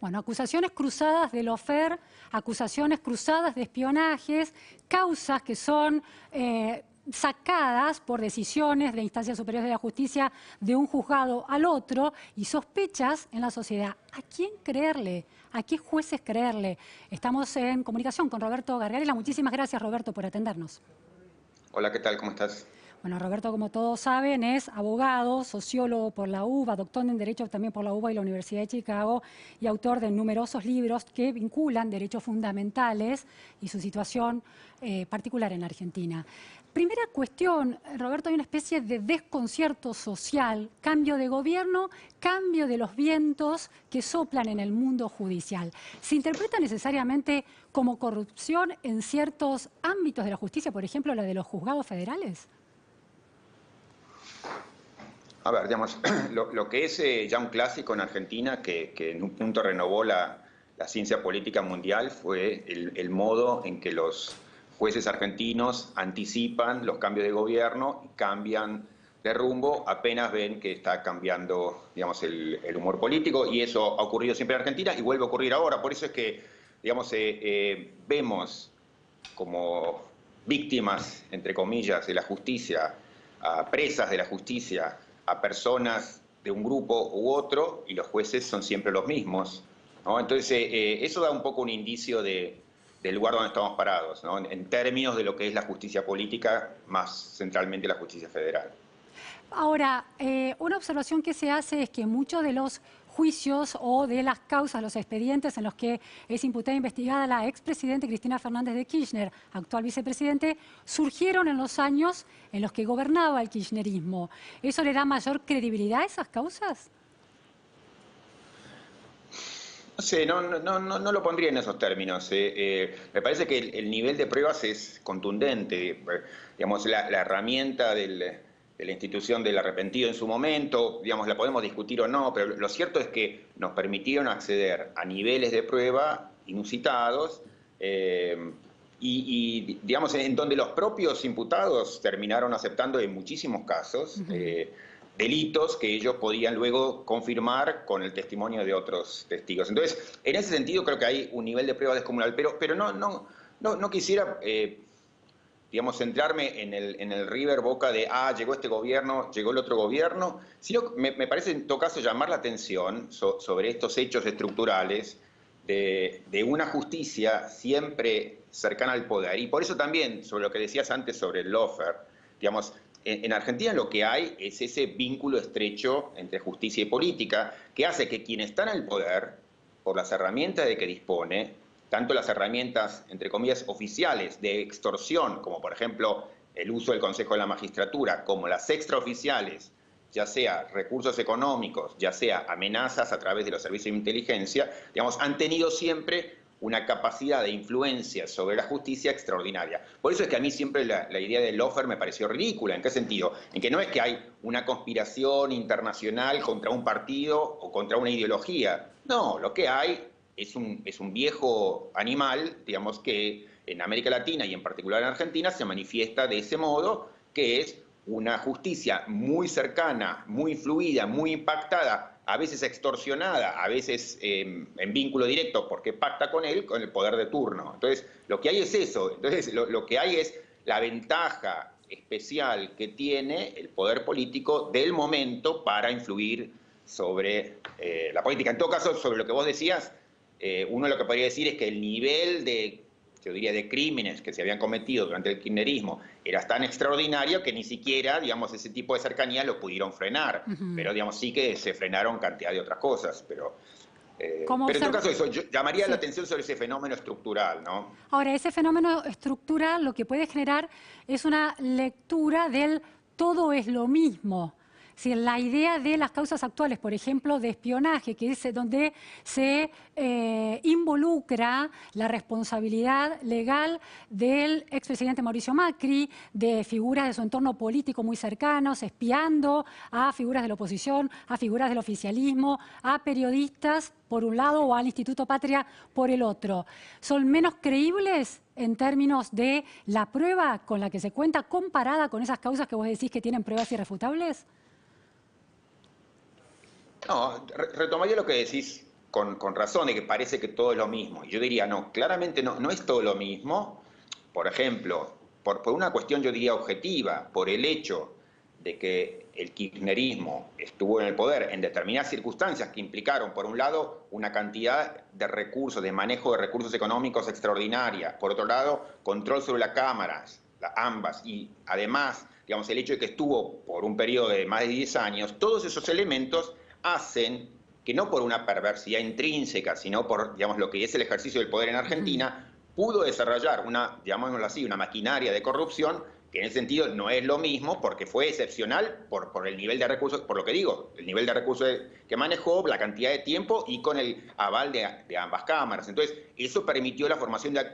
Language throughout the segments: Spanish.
Bueno, acusaciones cruzadas de lawfare, acusaciones cruzadas de espionajes, causas que son sacadas por decisiones de instancias superiores de la justicia de un juzgado al otro y sospechas en la sociedad. ¿A quién creerle? ¿A qué jueces creerle? Estamos en comunicación con Roberto Gargarella. Muchísimas gracias, Roberto, por atendernos. Hola, ¿qué tal? ¿Cómo estás? Bueno, Roberto, como todos saben, es abogado, sociólogo por la UBA, doctor en Derecho también por la UBA y la Universidad de Chicago, y autor de numerosos libros que vinculan derechos fundamentales y su situación particular en Argentina. Primera cuestión, Roberto, hay una especie de desconcierto social, cambio de gobierno, cambio de los vientos que soplan en el mundo judicial. ¿Se interpreta necesariamente como corrupción en ciertos ámbitos de la justicia, por ejemplo, la de los juzgados federales? A ver, digamos, lo que es ya un clásico en Argentina, que en un punto renovó la ciencia política mundial, fue el modo en que los jueces argentinos anticipan los cambios de gobierno y cambian de rumbo apenas ven que está cambiando, digamos, el humor político, y eso ha ocurrido siempre en Argentina y vuelve a ocurrir ahora. Por eso es que, digamos, vemos como víctimas, entre comillas, de la justicia, a presas de la justicia, a personas de un grupo u otro, y los jueces son siempre los mismos, ¿no? Entonces, eso da un poco un indicio del lugar donde estamos parados, ¿no? En términos de lo que es la justicia política, más centralmente la justicia federal. Ahora, una observación que se hace es que muchos de los juicios o de las causas, los expedientes en los que es imputada e investigada la expresidenta Cristina Fernández de Kirchner, actual vicepresidente, surgieron en los años en los que gobernaba el kirchnerismo. ¿Eso le da mayor credibilidad a esas causas? No sé, no lo pondría en esos términos. Me parece que el nivel de pruebas es contundente. Digamos, la herramienta de la institución del arrepentido en su momento, digamos, la podemos discutir o no, pero lo cierto es que nos permitieron acceder a niveles de prueba inusitados y digamos, en donde los propios imputados terminaron aceptando en muchísimos casos delitos que ellos podían luego confirmar con el testimonio de otros testigos. Entonces, en ese sentido creo que hay un nivel de prueba descomunal, pero no quisiera digamos, centrarme en el River Boca de, llegó este gobierno, llegó el otro gobierno, sino me parece en todo caso llamar la atención sobre estos hechos estructurales de una justicia siempre cercana al poder. Y por eso también, sobre lo que decías antes sobre el lawfare, digamos, en Argentina lo que hay es ese vínculo estrecho entre justicia y política que hace que quien está en el poder, por las herramientas de que dispone, tanto las herramientas, entre comillas, oficiales de extorsión, como por ejemplo el uso del Consejo de la Magistratura, como las extraoficiales, ya sea recursos económicos, ya sea amenazas a través de los servicios de inteligencia, digamos, han tenido siempre una capacidad de influencia sobre la justicia extraordinaria. Por eso es que a mí siempre la idea del lawfare me pareció ridícula. ¿En qué sentido? En que no es que hay una conspiración internacional contra un partido o contra una ideología. No, lo que hay es un viejo animal, digamos, que en América Latina y en particular en Argentina se manifiesta de ese modo, que es una justicia muy cercana, muy fluida, muy impactada, a veces extorsionada, a veces en vínculo directo porque pacta con él, con el poder de turno. Entonces, lo que hay es eso. Entonces, lo que hay es la ventaja especial que tiene el poder político del momento para influir sobre la política. En todo caso, sobre lo que vos decías, uno lo que podría decir es que el nivel de, yo diría, de crímenes que se habían cometido durante el kirchnerismo era tan extraordinario que ni siquiera, digamos, ese tipo de cercanía lo pudieron frenar. Pero, digamos, sí que se frenaron cantidad de otras cosas. Pero en todo caso, eso, yo llamaría la atención sobre ese fenómeno estructural, ¿no? Ahora, ese fenómeno estructural lo que puede generar es una lectura del todo es lo mismo. Si la idea de las causas actuales, por ejemplo, de espionaje, que es donde se involucra la responsabilidad legal del expresidente Mauricio Macri, de figuras de su entorno político muy cercanos, espiando a figuras de la oposición, a figuras del oficialismo, a periodistas por un lado o al Instituto Patria por el otro. ¿Son menos creíbles en términos de la prueba con la que se cuenta comparada con esas causas que vos decís que tienen pruebas irrefutables? No, retomaría lo que decís con razón de que parece que todo es lo mismo. Y yo diría, no, claramente no es todo lo mismo. Por ejemplo, por una cuestión, yo diría, objetiva, por el hecho de que el kirchnerismo estuvo en el poder en determinadas circunstancias que implicaron, por un lado, una cantidad de recursos, de manejo de recursos económicos extraordinaria, por otro lado, control sobre las cámaras, ambas, y además, digamos, el hecho de que estuvo por un periodo de más de 10 años, todos esos elementos hacen que no por una perversidad intrínseca, sino por, digamos, lo que es el ejercicio del poder en Argentina, pudo desarrollar una, llamémoslo así, una maquinaria de corrupción que en ese sentido no es lo mismo porque fue excepcional por el nivel de recursos, por lo que digo, el nivel de recursos que manejó, la cantidad de tiempo y con el aval de ambas cámaras. Entonces, eso permitió la formación de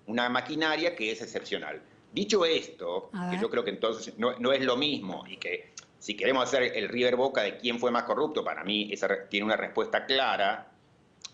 una maquinaria que es excepcional. Dicho esto, que yo creo que entonces no es lo mismo y que si queremos hacer el River Boca de quién fue más corrupto, para mí esa tiene una respuesta clara,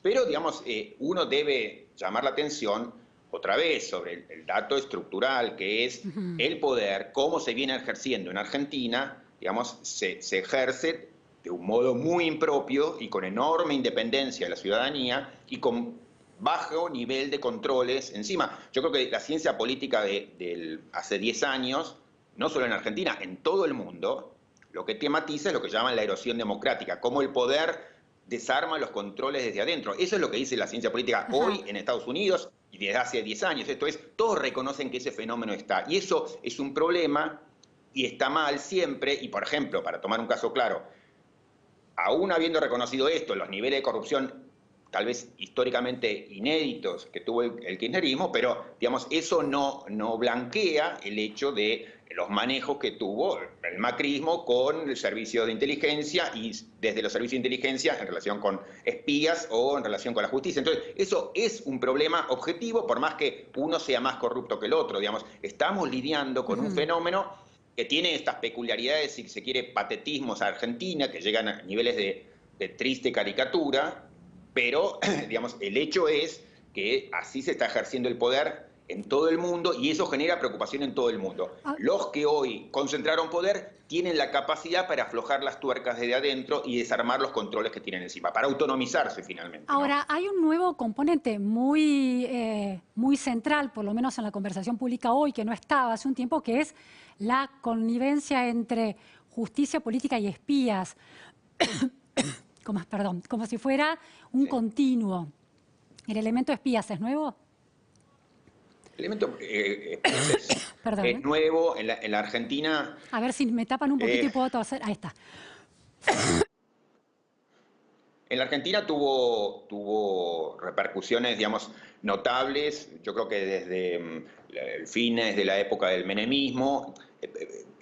pero digamos, uno debe llamar la atención otra vez sobre el dato estructural que es el poder, cómo se viene ejerciendo en Argentina, digamos, se ejerce de un modo muy impropio y con enorme independencia de la ciudadanía y con bajo nivel de controles encima. Yo creo que la ciencia política de hace 10 años, no solo en Argentina, en todo el mundo, lo que tematiza es lo que llaman la erosión democrática, cómo el poder desarma los controles desde adentro. Eso es lo que dice la ciencia política hoy en Estados Unidos y desde hace 10 años. Esto es, todos reconocen que ese fenómeno está. Y eso es un problema y está mal siempre. Y, por ejemplo, para tomar un caso claro, aún habiendo reconocido esto, los niveles de corrupción tal vez históricamente inéditos que tuvo el kirchnerismo, pero digamos, eso no blanquea el hecho de los manejos que tuvo el macrismo con el servicio de inteligencia y desde los servicios de inteligencia en relación con espías o en relación con la justicia. Entonces, eso es un problema objetivo, por más que uno sea más corrupto que el otro. Digamos, estamos lidiando con un fenómeno que tiene estas peculiaridades, si se quiere, patetismos a Argentina, que llegan a niveles de triste caricatura, pero, digamos, el hecho es que así se está ejerciendo el poder en todo el mundo y eso genera preocupación en todo el mundo. Los que hoy concentraron poder tienen la capacidad para aflojar las tuercas desde adentro y desarmar los controles que tienen encima, para autonomizarse finalmente. Ahora, hay un nuevo componente muy central, por lo menos en la conversación pública hoy, que no estaba hace un tiempo, que es la connivencia entre justicia política y espías. Como si fuera un continuo. ¿El elemento espías es nuevo? El elemento es nuevo en la Argentina. A ver si me tapan un poquito y puedo toser. Ahí está. En la Argentina tuvo repercusiones, digamos, notables. Yo creo que desde fines de la época del menemismo,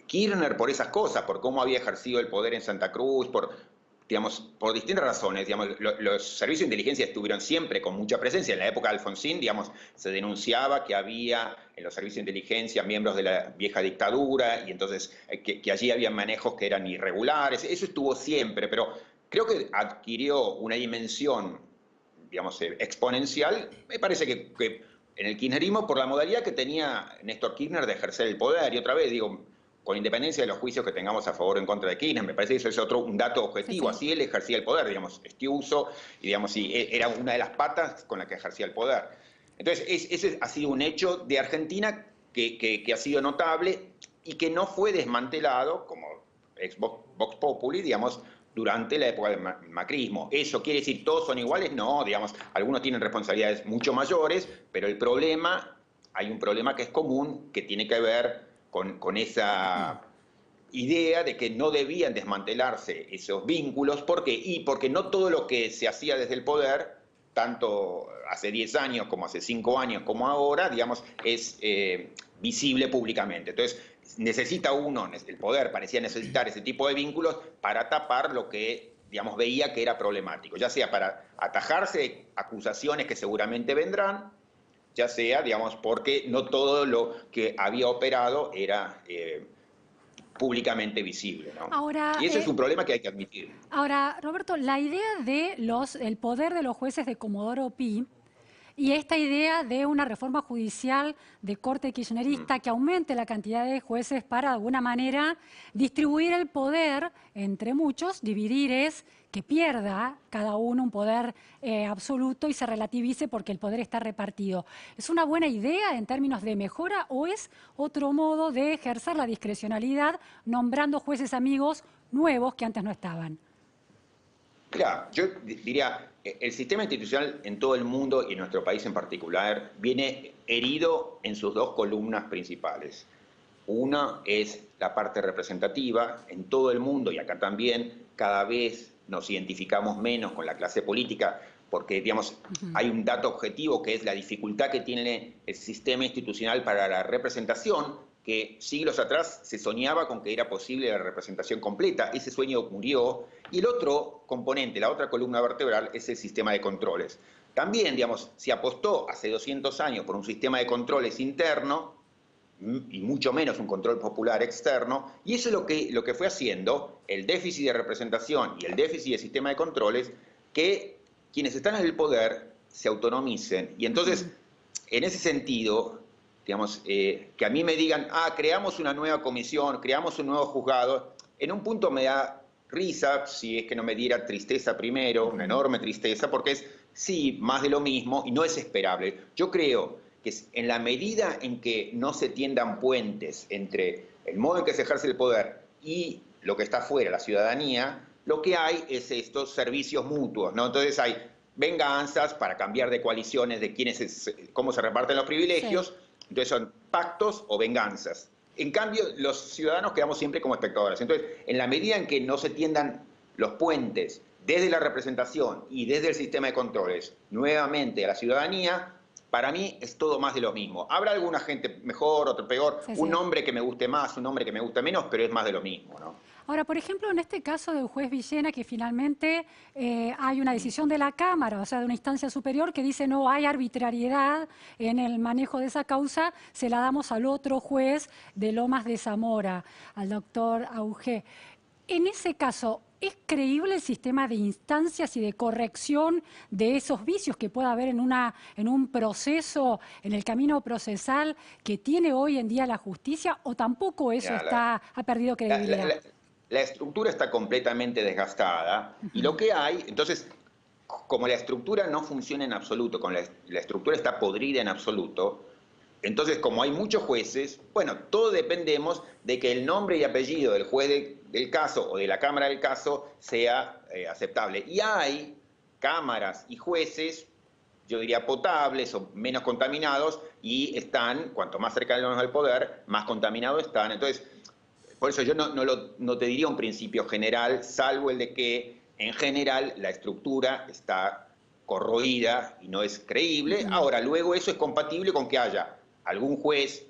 Kirchner por esas cosas, por cómo había ejercido el poder en Santa Cruz, digamos, por distintas razones, digamos, los servicios de inteligencia estuvieron siempre con mucha presencia. En la época de Alfonsín, digamos, se denunciaba que había en los servicios de inteligencia miembros de la vieja dictadura y entonces que allí había manejos que eran irregulares. Eso estuvo siempre, pero creo que adquirió una dimensión, digamos, exponencial. Me parece que en el kirchnerismo, por la modalidad que tenía Néstor Kirchner de ejercer el poder, y otra vez, digo, con independencia de los juicios que tengamos a favor o en contra de Kirchner, me parece que eso es un dato objetivo. Así él ejercía el poder, digamos, Estiuso, y digamos, sí, era una de las patas con las que ejercía el poder. Entonces, ese ha sido un hecho de Argentina que ha sido notable y que no fue desmantelado, como ex Vox Populi, digamos, durante la época del macrismo. ¿Eso quiere decir todos son iguales? No, digamos, algunos tienen responsabilidades mucho mayores, pero el problema, hay un problema que es común, que tiene que ver con esa idea de que no debían desmantelarse esos vínculos. ¿Por qué? Y porque no todo lo que se hacía desde el poder, tanto hace 10 años como hace 5 años como ahora, digamos, es visible públicamente. Entonces, necesita uno, el poder parecía necesitar ese tipo de vínculos para tapar lo que, digamos, veía que era problemático, ya sea para atajarse acusaciones que seguramente vendrán, ya sea, digamos, porque no todo lo que había operado era públicamente visible, ¿no? Ahora, y eso es un problema que hay que admitir. Ahora, Roberto, la idea de el poder de los jueces de Comodoro Pi Y esta idea de una reforma judicial de corte kirchnerista que aumente la cantidad de jueces para, de alguna manera, distribuir el poder entre muchos, dividir es que pierda cada uno un poder absoluto y se relativice porque el poder está repartido. ¿Es una buena idea en términos de mejora o es otro modo de ejercer la discrecionalidad nombrando jueces amigos nuevos que antes no estaban? Mira, yo diría, el sistema institucional en todo el mundo y en nuestro país en particular viene herido en sus dos columnas principales. Una es la parte representativa. En todo el mundo y acá también cada vez nos identificamos menos con la clase política porque, digamos, hay un dato objetivo que es la dificultad que tiene el sistema institucional para la representación, que siglos atrás se soñaba con que era posible la representación completa. Ese sueño murió. Y el otro componente, la otra columna vertebral, es el sistema de controles. También, digamos, se apostó hace 200 años por un sistema de controles interno, y mucho menos un control popular externo, y eso es lo que fue haciendo el déficit de representación y el déficit de sistema de controles, que quienes están en el poder se autonomicen. Y entonces, en ese sentido, digamos, que a mí me digan, creamos una nueva comisión, creamos un nuevo juzgado, en un punto me da risa, si es que no me diera tristeza primero, una enorme tristeza, porque es, sí, más de lo mismo y no es esperable. Yo creo que en la medida en que no se tiendan puentes entre el modo en que se ejerce el poder y lo que está afuera, la ciudadanía, lo que hay es estos servicios mutuos, ¿no? Entonces hay venganzas para cambiar de coaliciones, de cómo se reparten los privilegios, sí. Entonces son pactos o venganzas. En cambio, los ciudadanos quedamos siempre como espectadores. Entonces, en la medida en que no se tiendan los puentes desde la representación y desde el sistema de controles nuevamente a la ciudadanía, para mí es todo más de lo mismo. Habrá alguna gente mejor, otro peor, sí, un nombre que me guste más, un nombre que me guste menos, pero es más de lo mismo, ¿no? Ahora, por ejemplo, en este caso del juez Villena, que finalmente hay una decisión de la Cámara, o sea, de una instancia superior, que dice no hay arbitrariedad en el manejo de esa causa, se la damos al otro juez de Lomas de Zamora, al doctor Augé. En ese caso, ¿es creíble el sistema de instancias y de corrección de esos vicios que pueda haber en un proceso, en el camino procesal que tiene hoy en día la justicia, o tampoco eso ha perdido credibilidad? La estructura está completamente desgastada y lo que hay, entonces, como la estructura no funciona en absoluto, como la estructura está podrida en absoluto, entonces como hay muchos jueces, bueno, todos dependemos de que el nombre y apellido del juez del caso o de la Cámara del caso sea aceptable. Y hay cámaras y jueces, yo diría potables o menos contaminados, y están, cuanto más cercanos al poder, más contaminados están. Entonces, por eso yo no te diría un principio general, salvo el de que en general la estructura está corroída y no es creíble. Ahora, luego eso es compatible con que haya algún juez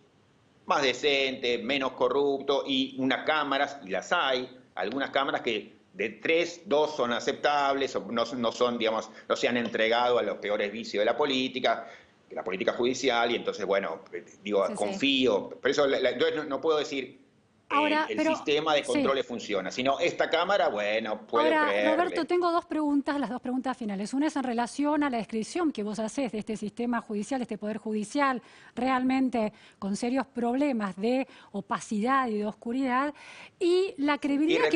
más decente, menos corrupto, y unas cámaras, y las hay, algunas cámaras que de 3, 2 son aceptables, o no son, digamos, no se han entregado a los peores vicios de la política judicial, y entonces, bueno, digo, confío. Por eso entonces no puedo decir ahora, el sistema de controles funciona, sino esta Cámara, bueno, puede creerle. Roberto, tengo dos preguntas, las dos preguntas finales. Una es en relación a la descripción que vos hacés de este sistema judicial, de este poder judicial, realmente con serios problemas de opacidad y de oscuridad, y la credibilidad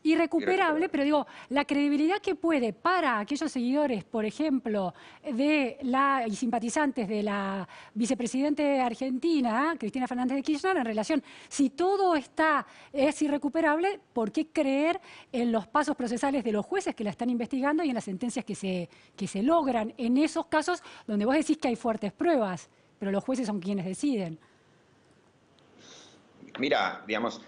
irrecuperable, pero digo, la credibilidad que puede para aquellos seguidores, por ejemplo, y simpatizantes de la vicepresidente argentina, Cristina Fernández de Kirchner, en relación, si todo es irrecuperable, ¿por qué creer en los pasos procesales de los jueces que la están investigando y en las sentencias que se logran en esos casos donde vos decís que hay fuertes pruebas, pero los jueces son quienes deciden? Mira, digamos,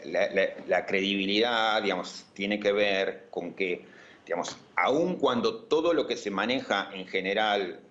la credibilidad, digamos, tiene que ver con que, digamos, aun cuando todo lo que se maneja en general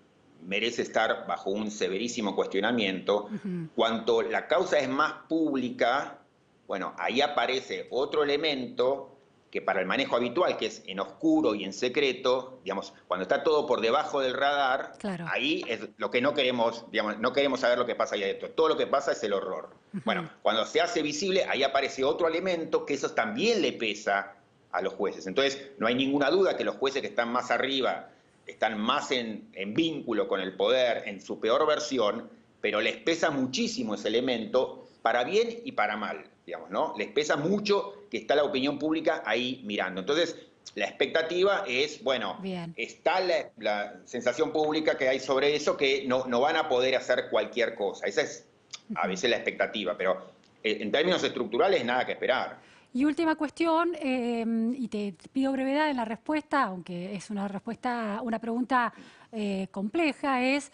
merece estar bajo un severísimo cuestionamiento, cuanto la causa es más pública, bueno, ahí aparece otro elemento que para el manejo habitual, que es en oscuro y en secreto, digamos, cuando está todo por debajo del radar, claro, ahí es lo que no queremos, digamos, no queremos saber lo que pasa ahí adentro. Todo lo que pasa es el horror. Bueno, cuando se hace visible, ahí aparece otro elemento que eso también le pesa a los jueces. Entonces, no hay ninguna duda que los jueces que están más arriba están más en vínculo con el poder, en su peor versión, pero les pesa muchísimo ese elemento, para bien y para mal, digamos, ¿no? Les pesa mucho que está la opinión pública ahí mirando. Entonces, la expectativa es, bueno, Bien. está la sensación pública que hay sobre eso, que no van a poder hacer cualquier cosa. Esa es a veces la expectativa, pero en términos estructurales nada que esperar. Y última cuestión, y te pido brevedad en la respuesta, aunque es una respuesta, una pregunta compleja, es,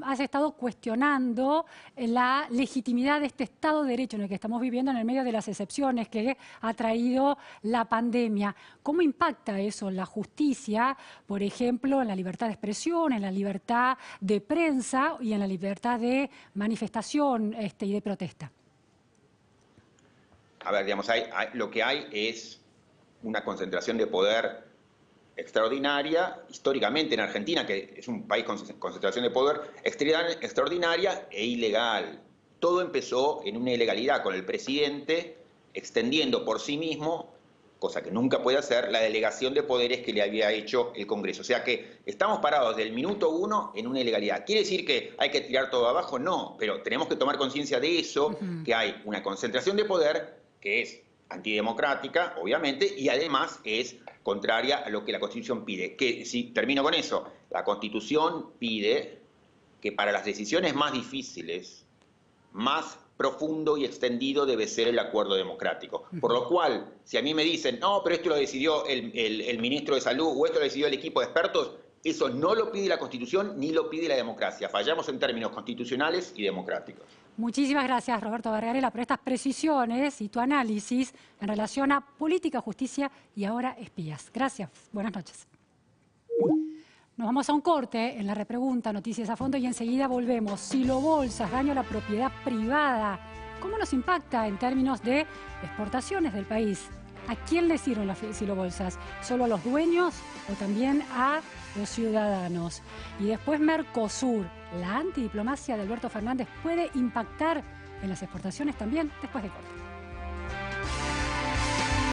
has estado cuestionando la legitimidad de este Estado de Derecho en el que estamos viviendo en el medio de las excepciones que ha traído la pandemia. ¿Cómo impacta eso en la justicia, por ejemplo, en la libertad de expresión, en la libertad de prensa y en la libertad de manifestación y de protesta? A ver, digamos, lo que hay es una concentración de poder extraordinaria, históricamente en Argentina, que es un país con concentración de poder extraordinaria e ilegal. Todo empezó en una ilegalidad con el presidente extendiendo por sí mismo, cosa que nunca puede hacer, la delegación de poderes que le había hecho el Congreso. O sea que estamos parados del minuto 1 en una ilegalidad. ¿Quiere decir que hay que tirar todo abajo? No, pero tenemos que tomar conciencia de eso, que hay una concentración de poder que es antidemocrática, obviamente, y además es contraria a lo que la Constitución pide. Que, si termino con eso, la Constitución pide que para las decisiones más difíciles, más profundo y extendido debe ser el acuerdo democrático. Por lo cual, si a mí me dicen, no, pero esto lo decidió el ministro de Salud o esto lo decidió el equipo de expertos, eso no lo pide la Constitución ni lo pide la democracia. Fallamos en términos constitucionales y democráticos. Muchísimas gracias, Roberto Bargarella, por estas precisiones y tu análisis en relación a política, justicia y ahora espías. Gracias. Buenas noches. Nos vamos a un corte en la repregunta, noticias a fondo, y enseguida volvemos. Silo Bolsas, daño a la propiedad privada. ¿Cómo nos impacta en términos de exportaciones del país? ¿A quién le sirven las silobolsas? ¿Solo a los dueños o también a los ciudadanos? Y después Mercosur. ¿La antidiplomacia de Alberto Fernández puede impactar en las exportaciones también? Después de corte.